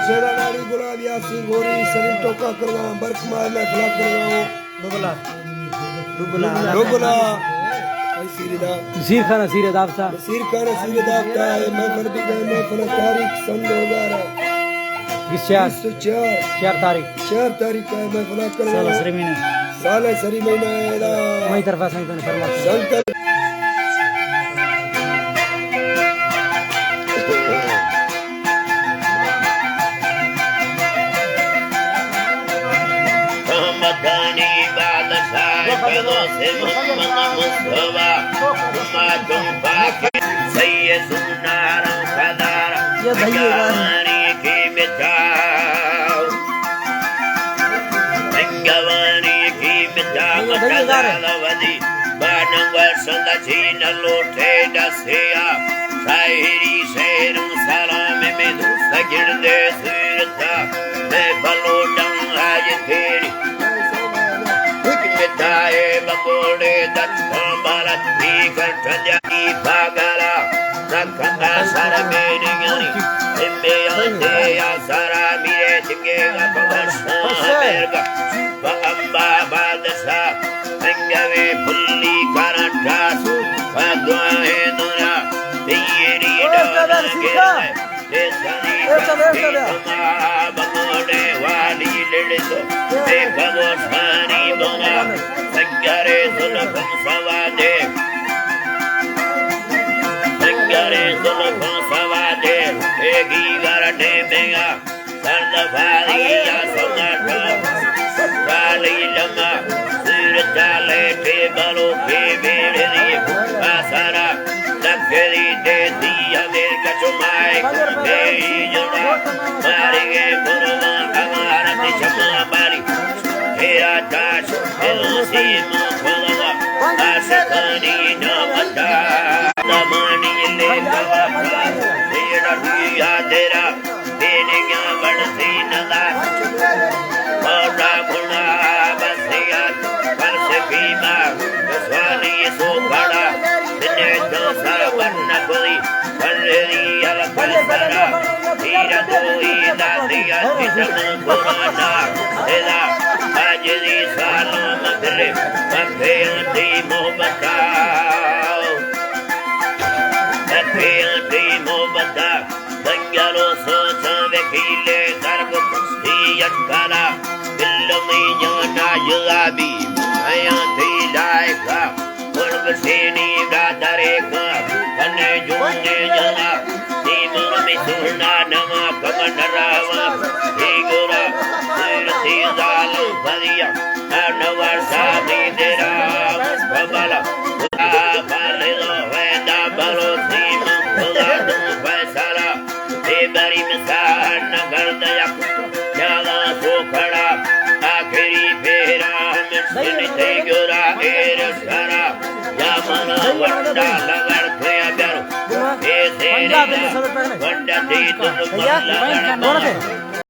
शेरा नारी गुलाब यासी गोरी सलीम टोका करना बर्क मार में फला करना दुबला डोबला सीरदा सीर खाना सीर दावता सीर खाना सीर दावता है मैं फरदी गए मैं फला तारीख सन 4 तारीख 4 तारीख है मैं फला करना साल सरी महीना साल सरी महीना है वही तरफा संगत ने फरमा संकट ये बकोड़े दक्षिण भारत भी गठजनी पागला नखंगा सर मेरियानी इम्बे आते या सारा मेरे चिंगे भगवान मेरगा बअम्बा बादशा अंगवे फुल्ली कराटास भगवान दुनिया तेरी डोर के बकोड़े वाली लड़सो देखो सारी बोला संगरे सुलभम सवादे एगी गरटे मेगा सर्द भारी या संगठो साली लम्मा सिर चाले टेबलो के बेड़नी आसारा लखरी दे दिया मेर कचुमाए तेरी जुड़ा मारी गे पुरमा हमारा दिशमा मारी हेरा दाश एलसी मुखलवा आशकानी नामता दमानी ले बाबा तेरा दिया तेरा तेरे क्या बड़सी नला औरा गुना बसिया परस भीमा स्वाली सो बड़ा तेरे तो सरवर्ण कोई पररी अलग सरा तेरा कोई दादिया कितन गुना तेरा आजरी सालों मगरे मगे दी मोहब्बता मगे मोहब्बता संगलो सोचा वकीले गर्भ कुस्ती अटकाला दिल में जाना जुलाबी आया थी लायका मुर्ग सेनी राधरे का कने जोने जना तीमर में सुना नमा कमन रावा गोरा ती जालू भरिया नवर शादी तेरा बबला बाले लो वेदा बलो सीम खुदा दू फैसला ते बरी मिसाल नगर दया जाला सो खड़ा आखिरी फेरा मिशन ते गोरा एर सारा या मना वड्डा लगर थे अगर ए तेरी वड्डा ती तुम लगर